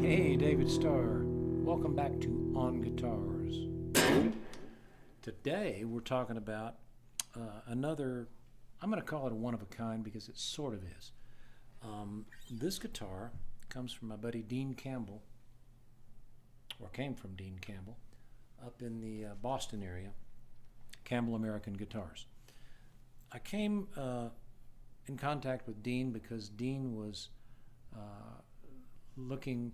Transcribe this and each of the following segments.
Hey, David Starr. Welcome back to On Guitars. Today we're talking about another, I'm going to call it a one-of-a-kind because it sort of is. This guitar comes from my buddy Dean Campbell, or came from Dean Campbell, up in the Boston area, Campbell American Guitars. I came in contact with Dean because Dean was looking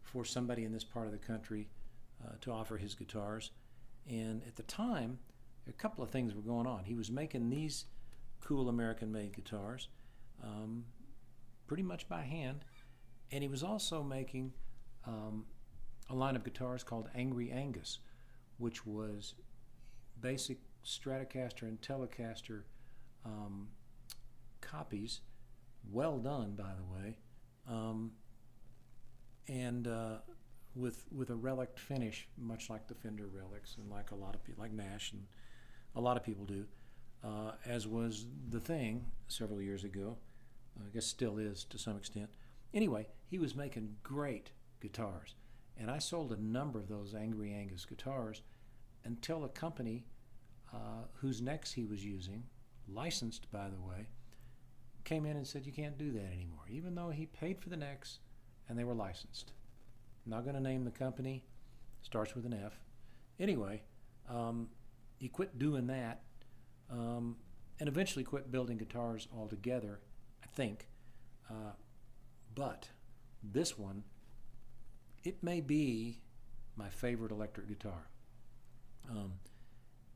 for somebody in this part of the country to offer his guitars, and at the time a couple of things were going on. He was making these cool American-made guitars pretty much by hand, and he was also making a line of guitars called Angry Angus, which was basic Stratocaster and Telecaster copies, well done by the way, and with a relic finish, much like the Fender relics, and like a lot of people, like Nash, and a lot of people do, as was the thing several years ago. I guess still is to some extent. Anyway, he was making great guitars, and I sold a number of those Angry Angus guitars until a company whose necks he was using, licensed by the way, came in and said you can't do that anymore, even though he paid for the necks and they were licensed. I'm not going to name the company, starts with an F. Anyway, he quit doing that and eventually quit building guitars altogether, I think. But this one, it may be my favorite electric guitar.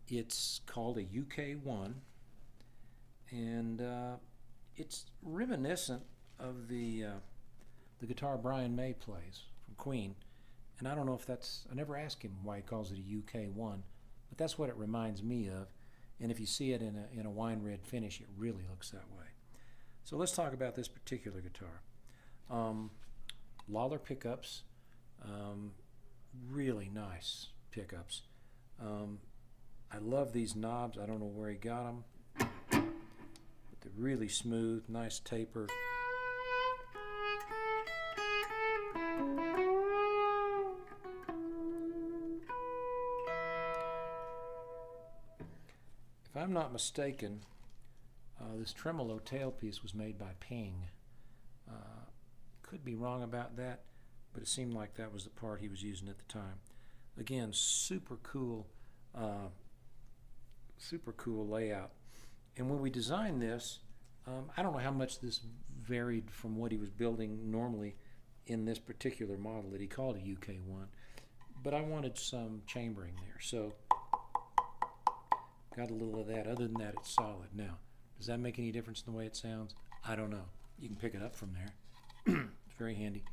It's called a UK-1, and it's reminiscent of the guitar Brian May plays from Queen, and I don't know if that's, I never asked him why he calls it a UK-1, but that's what it reminds me of, and if you see it in a wine red finish, it really looks that way. So let's talk about this particular guitar. Lawler pickups, really nice pickups. I love these knobs. I don't know where he got them, but they're really smooth, nice taper. If I'm not mistaken, this tremolo tailpiece was made by Ping. Could be wrong about that, but it seemed like that was the part he was using at the time. Again, super cool layout. And when we designed this, I don't know how much this varied from what he was building normally in this particular model that he called a UK-1, but I wanted some chambering there, so got a little of that. Other than that, it's solid. Now, does that make any difference in the way it sounds? I don't know. You can pick it up from there. It's very handy.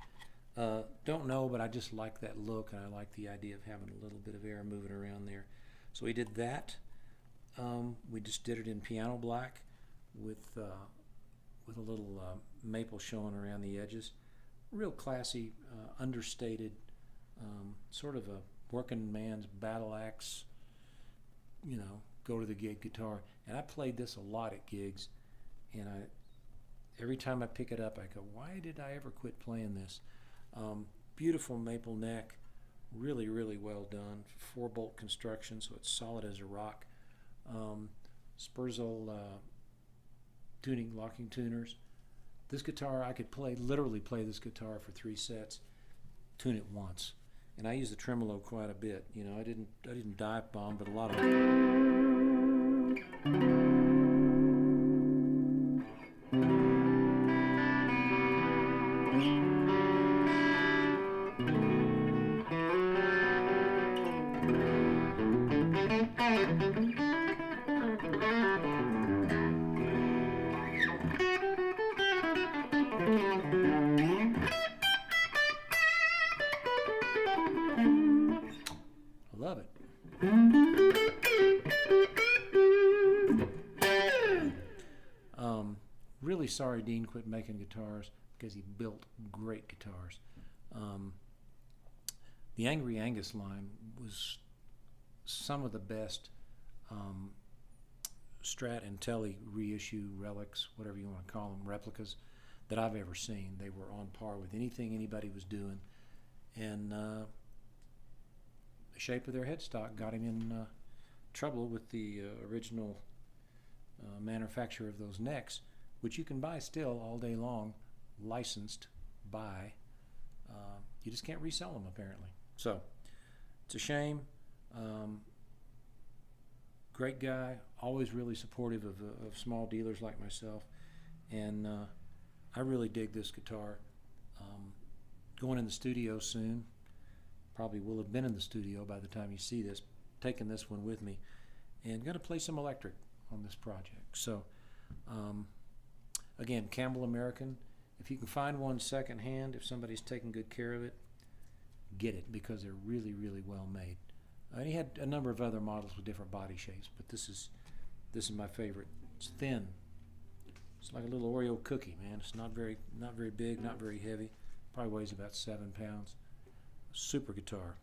Don't know, but I just like that look, and I like the idea of having a little bit of air moving around there. So we did that. We just did it in piano black with a little maple showing around the edges. Real classy, understated, sort of a working man's battle axe, you know, go to the gig guitar. And I played this a lot at gigs, and every time I pick it up I go, why did I ever quit playing this? Beautiful maple neck, really well done, 4-bolt construction, so it's solid as a rock. Spurzol tuning, locking tuners. This guitar I could literally play this guitar for 3 sets, tune it once. And I use the tremolo quite a bit. You know, I didn't dive bomb, but a lot of I love it. Really sorry Dean quit making guitars because he built great guitars. The Angry Angus line was some of the best Strat and Tele reissue relics, whatever you want to call them, replicas, that I've ever seen. They were on par with anything anybody was doing. and the shape of their headstock got him in trouble with the original manufacturer of those necks, which you can buy still all day long, licensed by. You just can't resell them apparently. So it's a shame. Great guy, always really supportive of small dealers like myself, and I really dig this guitar. Going in the studio soon, probably will have been in the studio by the time you see this, taking this one with me, and going to play some electric on this project. So again, Campbell American, if you can find one secondhand, if somebody's taking good care of it, get it, because they're really, really well made. And he had a number of other models with different body shapes, but this is my favorite. It's thin. It's like a little Oreo cookie, man. It's not very big, not very heavy. Probably weighs about 7 pounds. Super guitar.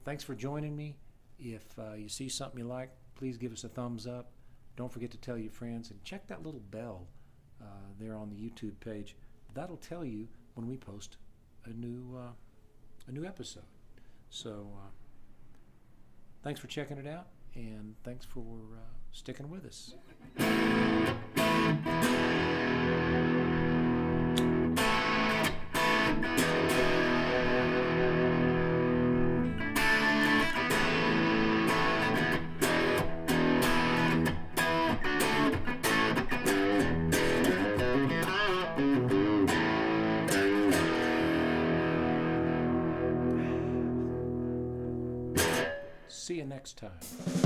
Thanks for joining me. If you see something you like, please give us a thumbs up. Don't forget to tell your friends, and check that little bell there on the YouTube page. That'll tell you when we post a new episode. So thanks for checking it out, and thanks for sticking with us. See you next time.